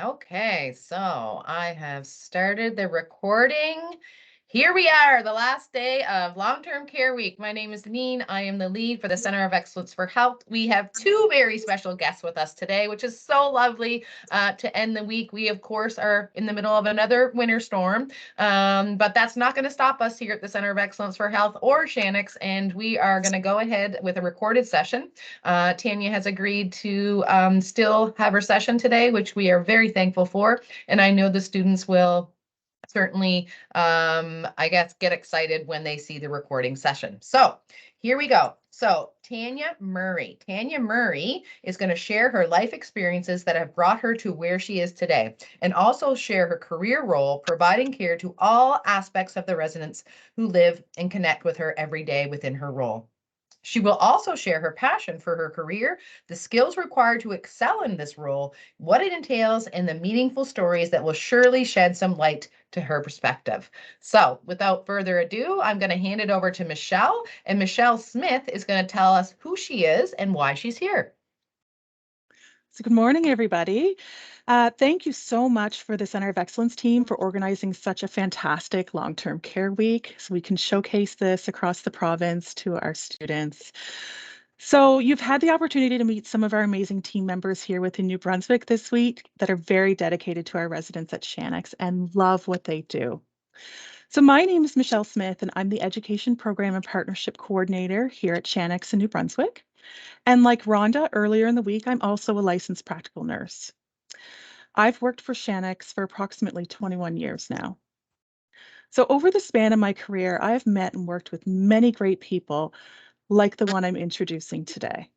Okay, so I have started the recording. Here we are, the last day of Long-Term Care Week. My name is Neill. I am the lead for the Center of Excellence for Health. We have two very special guests with us today, which is so lovely to end the week. We, of course, are in the middle of another winter storm, but that's not going to stop us here at the Center of Excellence for Health or Shanix, and we are going to go ahead with a recorded session. Tanya has agreed to still have her session today, which we are very thankful for. And I know the students will certainly, I guess, get excited when they see the recording session. So here we go. So Tanya Murray is going to share her life experiences that have brought her to where she is today, and also share her career role providing care to all aspects of the residents who live and connect with her every day within her role. She will also share her passion for her career, the skills required to excel in this role, what it entails, and the meaningful stories that will surely shed some light to her perspective. So, without further ado, I'm going to hand it over to Michelle, and Michelle Smith is going to tell us who she is and why she's here. So good morning, everybody. Thank you so much for the Center of Excellence team for organizing such a fantastic long-term care week so we can showcase this across the province to our students. So you've had the opportunity to meet some of our amazing team members here within New Brunswick this week that are very dedicated to our residents at Shanix and love what they do. So my name is Michelle Smith, and I'm the Education Program and Partnership Coordinator here at Shanix in New Brunswick. And like Rhonda earlier in the week, I'm also a licensed practical nurse. I've worked for Shanix for approximately 21 years now. So over the span of my career, I have met and worked with many great people like the one I'm introducing today.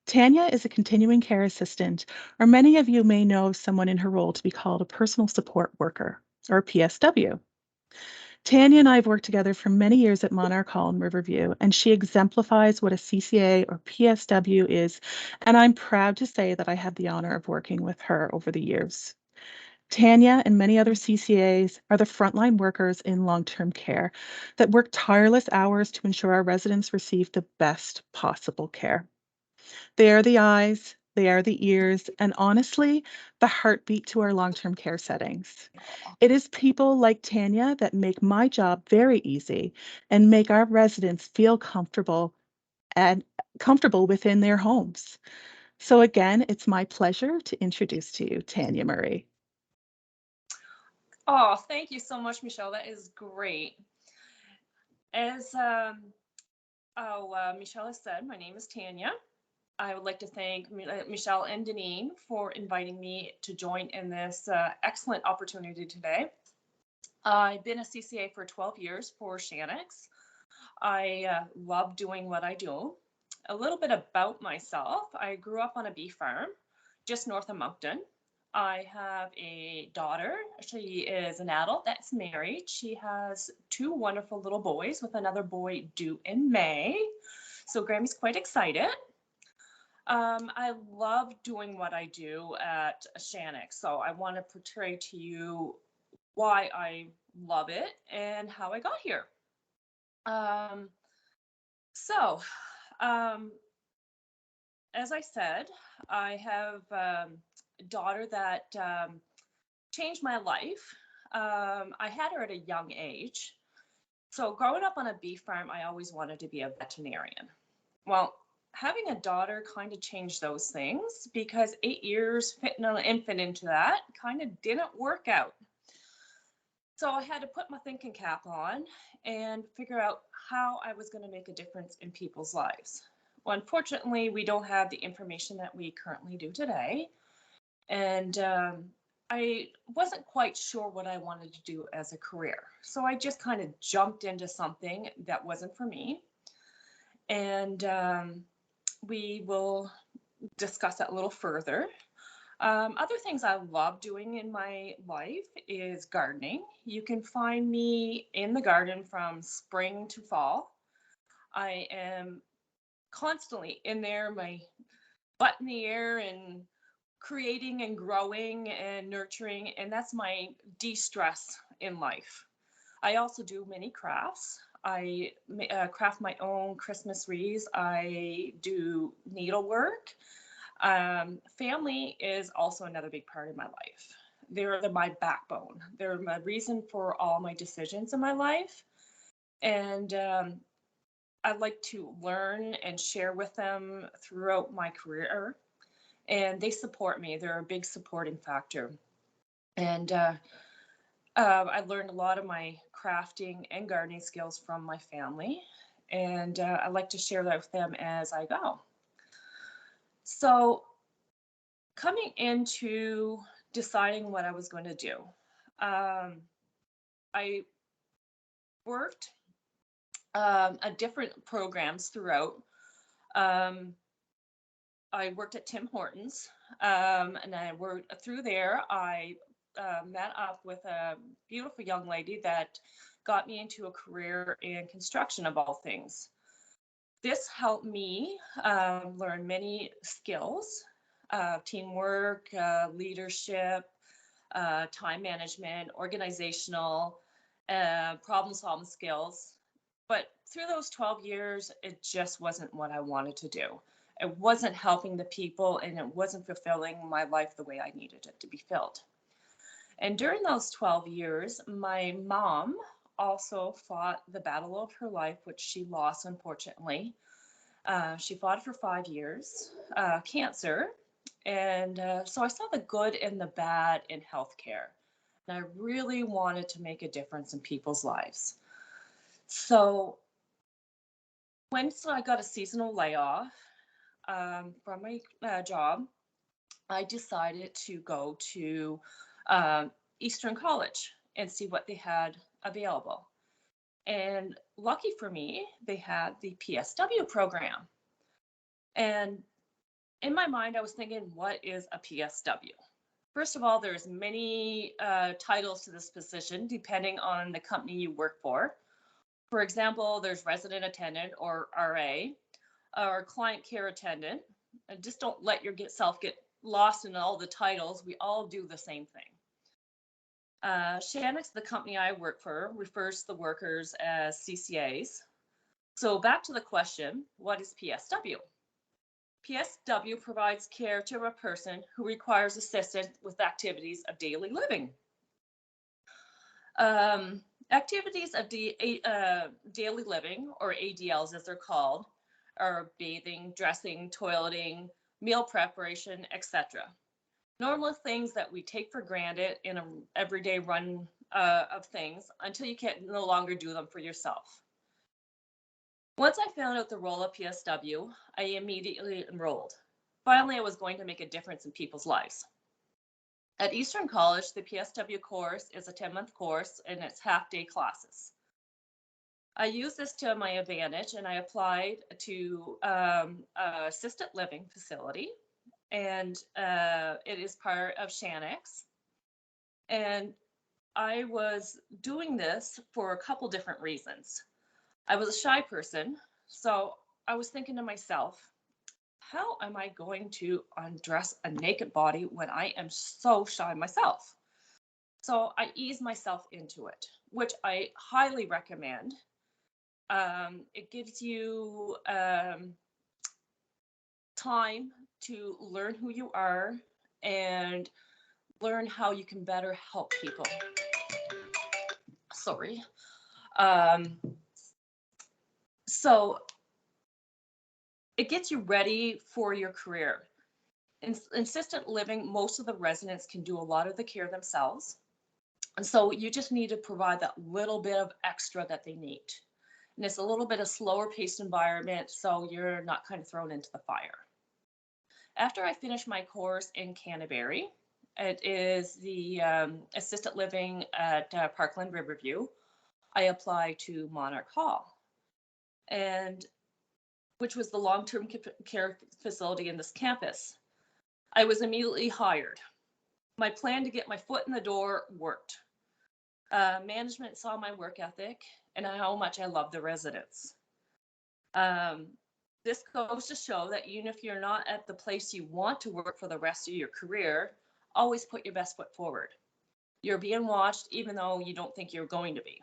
Tanya is a continuing care assistant, or many of you may know someone in her role to be called a personal support worker, or PSW. Tanya and I have worked together for many years at Monarch Hall in Riverview, and she exemplifies what a CCA or PSW is, and I'm proud to say that I had the honor of working with her over the years. Tanya and many other CCAs are the frontline workers in long-term care that work tireless hours to ensure our residents receive the best possible care. They are the eyes, they are the ears, and honestly, the heartbeat to our long-term care settings. It is people like Tanya that make my job very easy and make our residents feel comfortable within their homes. So again, it's my pleasure to introduce to you Tanya Murray. Oh, thank you so much, Michelle. That is great. As Michelle has said, my name is Tanya. I would like to thank Michelle and Deneen for inviting me to join in this excellent opportunity today. I've been a CCA for 12 years for Shanix. I love doing what I do. A little bit about myself. I grew up on a beef farm just north of Moncton. I have a daughter. She is an adult that's married. She has two wonderful little boys with another boy due in May. So Grammy's quite excited. I love doing what I do at Shanix. So I want to portray to you why I love it and how I got here. Um, so, um, as I said, I have a daughter that changed my life. I had her at a young age. So, growing up on a beef farm, I always wanted to be a veterinarian. Well, having a daughter kind of changed those things because 8 years fitting an infant into that kind of didn't work out. So I had to put my thinking cap on and figure out how I was going to make a difference in people's lives. Well, unfortunately, we don't have the information that we currently do today. And I wasn't quite sure what I wanted to do as a career. So I just kind of jumped into something that wasn't for me. And we will discuss that a little further. Other things I love doing in my life is gardening. You can find me in the garden from spring to fall. I am constantly in there, my butt in the air and creating and growing and nurturing, and that's my de-stress in life. I also do many crafts. I craft my own Christmas wreaths. I do needlework. Family is also another big part of my life. They're my backbone. They're my reason for all my decisions in my life. And I like to learn and share with them throughout my career. And they support me. They're a big supporting factor. And I learned a lot of my crafting and gardening skills from my family. And I like to share that with them as I go. So coming into deciding what I was going to do, I worked at different programs throughout. I worked at Tim Hortons, and I worked through there. I met up with a beautiful young lady that got me into a career in construction of all things. This helped me learn many skills, teamwork, leadership, time management, organizational, problem solving skills. But through those 12 years, it just wasn't what I wanted to do. It wasn't helping the people, and it wasn't fulfilling my life the way I needed it to be filled. And during those 12 years, my mom also fought the battle of her life, which she lost, unfortunately. She fought for 5 years, cancer. And so I saw the good and the bad in healthcare. And I really wanted to make a difference in people's lives. So once I got a seasonal layoff from my job, I decided to go to Eastern College and see what they had available. And lucky for me, they had the PSW program. And in my mind, I was thinking, what is a PSW? First of all, there's many titles to this position depending on the company you work for. For example, there's resident attendant or RA, or client care attendant. And just don't let yourself get lost in all the titles. We all do the same thing. Shanix, the company I work for, refers to the workers as CCAs. So back to the question, what is PSW? PSW provides care to a person who requires assistance with activities of daily living. Activities of daily living, or ADLs as they're called, are bathing, dressing, toileting, meal preparation, etc. Normal things that we take for granted in an everyday run of things until you can no longer do them for yourself. Once I found out the role of PSW, I immediately enrolled. Finally, I was going to make a difference in people's lives. At Eastern College, the PSW course is a 10-month course and it's half-day classes. I used this to my advantage and I applied to assisted living facility, and it is part of Shanix. And I was doing this for a couple different reasons. I was a shy person, so I was thinking to myself, how am I going to undress a naked body when I am so shy myself? So I eased myself into it, which I highly recommend. It gives you time to learn who you are and learn how you can better help people. Sorry. So it gets you ready for your career. In assisted living, most of the residents can do a lot of the care themselves. And so you just need to provide that little bit of extra that they need. And it's a little bit of slower paced environment, so you're not kind of thrown into the fire. After I finished my course in Canterbury, it is the assisted living at Parkland Riverview, I applied to Monarch Hall, and which was the long-term care facility in this campus. I was immediately hired. My plan to get my foot in the door worked. Management saw my work ethic and how much I love the residents. This goes to show that even if you're not at the place you want to work for the rest of your career, always put your best foot forward. You're being watched even though you don't think you're going to be.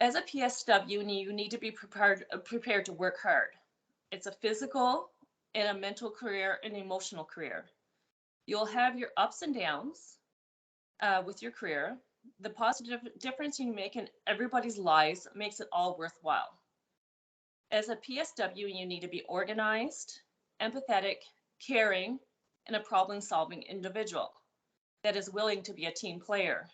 As a PSW, you need to be prepared to work hard. It's a physical in a mental career and emotional career. You'll have your ups and downs with your career. The positive difference you make in everybody's lives makes it all worthwhile. As a PSW, you need to be organized, empathetic, caring, and a problem-solving individual that is willing to be a team player.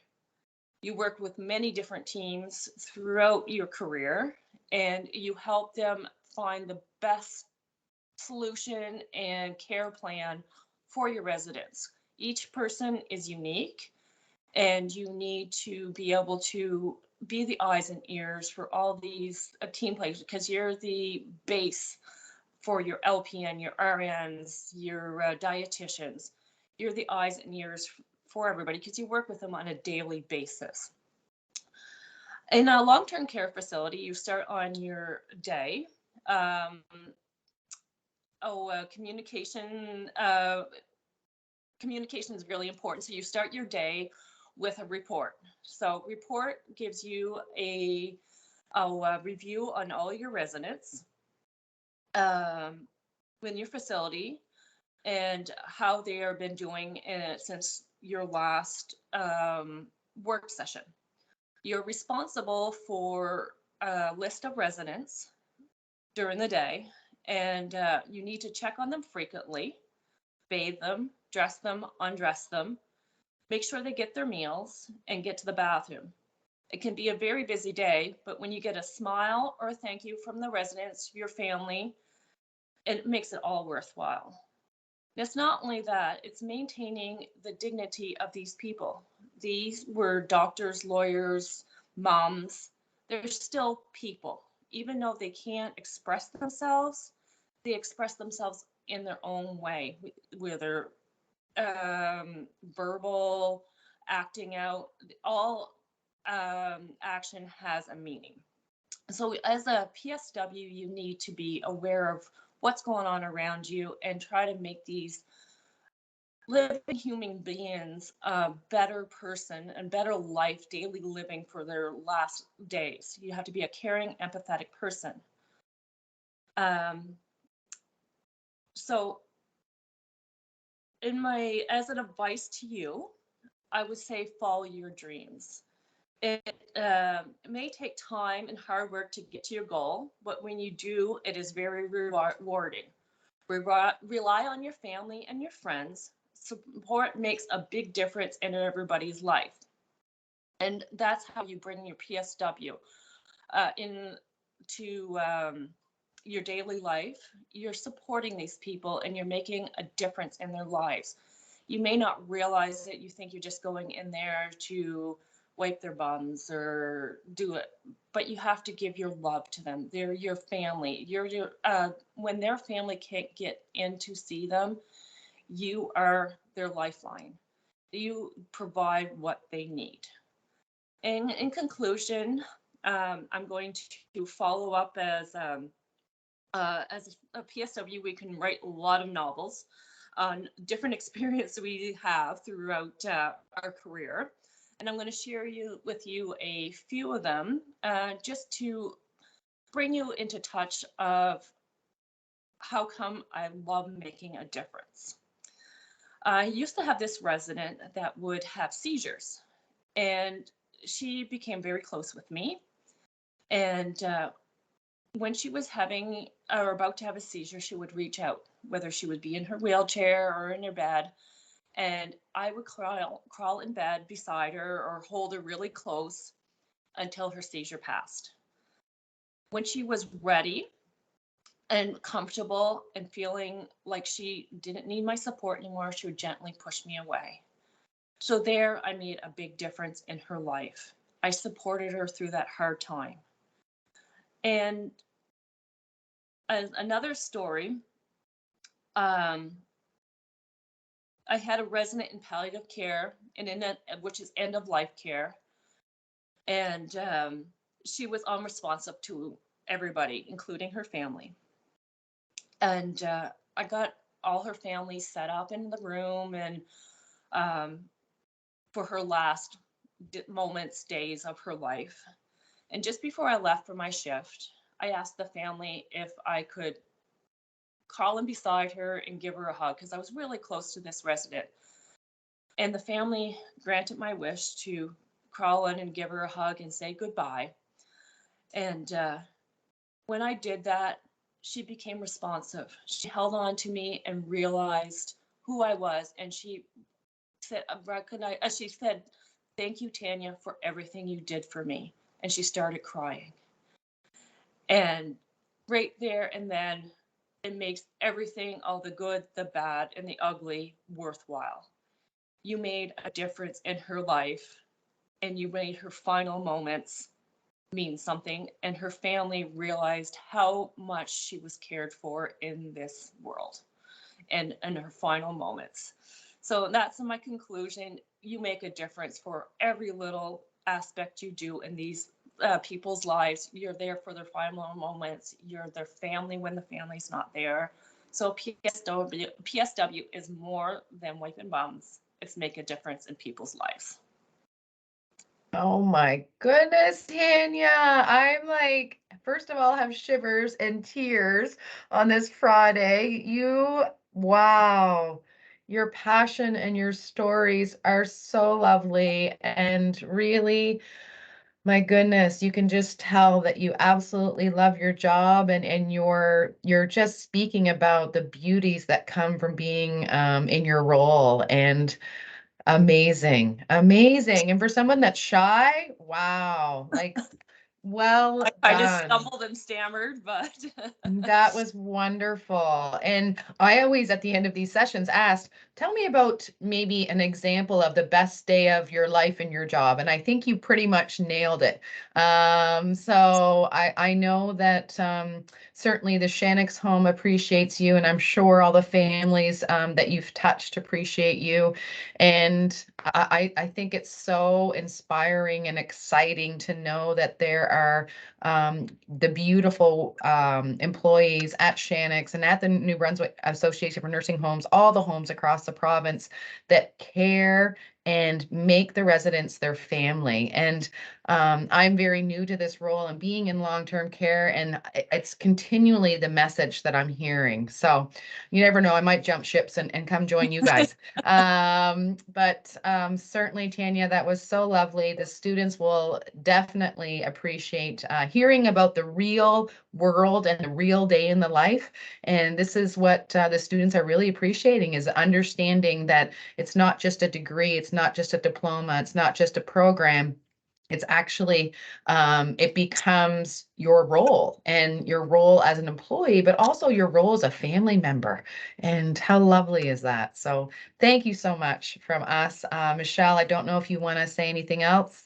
You work with many different teams throughout your career, and you help them find the best solution and care plan for your residents. Each person is unique, and you need to be able to be the eyes and ears for all these team players, because you're the base for your LPN, your RNs, your dietitians. You're the eyes and ears for everybody because you work with them on a daily basis. In a long-term care facility, you start on your day. Communication is really important. So you start your day with a report. So report gives you a review on all your residents in your facility and how they have been doing since your last work session. You're responsible for a list of residents during the day, and you need to check on them frequently, bathe them, dress them, undress them, make sure they get their meals, and get to the bathroom. It can be a very busy day, but when you get a smile or a thank you from the residents, your family, it makes it all worthwhile. And it's not only that, it's maintaining the dignity of these people. These were doctors, lawyers, moms. They're still people. Even though they can't express themselves, they express themselves in their own way, whether verbal, acting out, all action has a meaning. So as a PSW, you need to be aware of what's going on around you and try to make these living human beings a better person and better life, daily living for their last days. You have to be a caring, empathetic person. So as an advice to you, I would say follow your dreams. It may take time and hard work to get to your goal, but when you do, it is very rewarding. Rely on your family and your friends. Support makes a big difference in everybody's life. And that's how you bring your PSW into your daily life. You're supporting these people and you're making a difference in their lives. You may not realize it. You think you're just going in there to wipe their bums or do it, but you have to give your love to them. They're your family. When their family can't get in to see them, you are their lifeline. You provide what they need. And in conclusion, I'm going to follow up as a PSW. We can write a lot of novels on different experience we have throughout our career. And I'm going to share with you a few of them just to bring you into touch of how come I love making a difference. I used to have this resident that would have seizures, and she became very close with me. And when she was having or about to have a seizure, she would reach out, whether she would be in her wheelchair or in her bed. And I would crawl in bed beside her or hold her really close until her seizure passed. When she was ready and comfortable and feeling like she didn't need my support anymore, she would gently push me away. So there, I made a big difference in her life. I supported her through that hard time. And another story, I had a resident in palliative care, which is end of life care, and she was unresponsive to everybody, including her family. And I got all her family set up in the room, and for her last moments, days of her life. And just before I left for my shift, I asked the family if I could crawl in beside her and give her a hug because I was really close to this resident. And the family granted my wish to crawl in and give her a hug and say goodbye. And when I did that, she became responsive. She held on to me and realized who I was. And she said, she said, "Thank you, Tanya, for everything you did for me." And she started crying. And right there and then, it makes everything, all the good, the bad, and the ugly, worthwhile. You made a difference in her life, and you made her final moments mean something, and her family realized how much she was cared for in this world and in her final moments. So that's my conclusion. You make a difference for every little aspect you do in these people's lives. You're there for their final moments. You're their family when the family's not there. So PSW is more than wiping bums. It's make a difference in people's lives. Oh my goodness, Tanya. I'm like, first of all, have shivers and tears on this Friday. Wow, your passion and your stories are so lovely. And really, my goodness, you can just tell that you absolutely love your job, and you're just speaking about the beauties that come from being in your role. And amazing, amazing. And for someone that's shy, wow, like, well I just done. stumbled and stammered, but That was wonderful. And I always, at the end of these sessions, asked, tell me about maybe an example of the best day of your life in your job. And I think you pretty much nailed it. So I know that certainly the Shannock's home appreciates you, and I'm sure all the families that you've touched appreciate you. And I think it's so inspiring and exciting to know that there are the beautiful employees at Shannock's and at the New Brunswick Association for Nursing Homes, all the homes across the province that care and make the residents their family. And I'm very new to this role and being in long-term care, and it's continually the message that I'm hearing. So you never know, I might jump ships and come join you guys. But certainly, Tanya, that was so lovely. The students will definitely appreciate hearing about the real world and the real day in the life. And this is what the students are really appreciating, is understanding that it's not just a degree, it's not just a diploma, it's not just a program. It's actually, it becomes your role, and your role as an employee, but also your role as a family member. And how lovely is that? So thank you so much from us. Michelle, I don't know if you want to say anything else.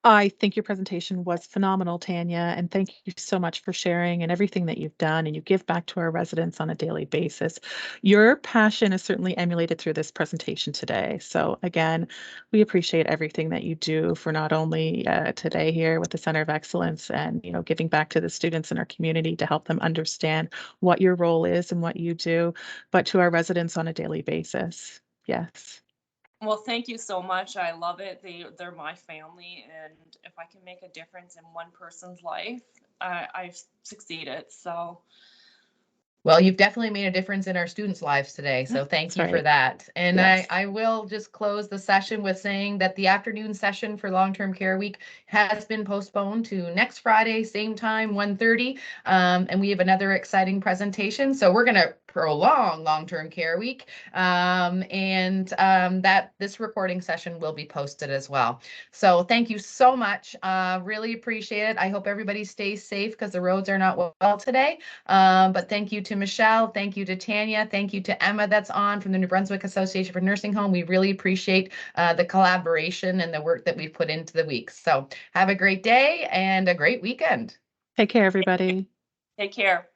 I think your presentation was phenomenal, Tanya, and thank you so much for sharing and everything that you've done and you give back to our residents on a daily basis. Your passion is certainly emulated through this presentation today. So again, we appreciate everything that you do for not only today here with the Center of Excellence and giving back to the students in our community to help them understand what your role is and what you do, but to our residents on a daily basis. Yes. well, thank you so much. I love it. They're my family, and if I can make a difference in one person's life, I've succeeded. So Well, you've definitely made a difference in our students' lives today, so thank That's you for right. that. And Yes. I will just close the session with saying that the afternoon session for Long-Term Care Week has been postponed to next Friday, same time, 1:30. And we have another exciting presentation. So we're going to prolong Long-Term Care Week. That this recording session will be posted as well. So thank you so much. Really appreciate it. I hope everybody stays safe because the roads are not well today. But thank you to Michelle, thank you to Tanya, thank you to Emma that's on from the New Brunswick Association for Nursing Home. We really appreciate the collaboration and the work that we've put into the week. So have a great day and a great weekend. Take care, everybody. take care.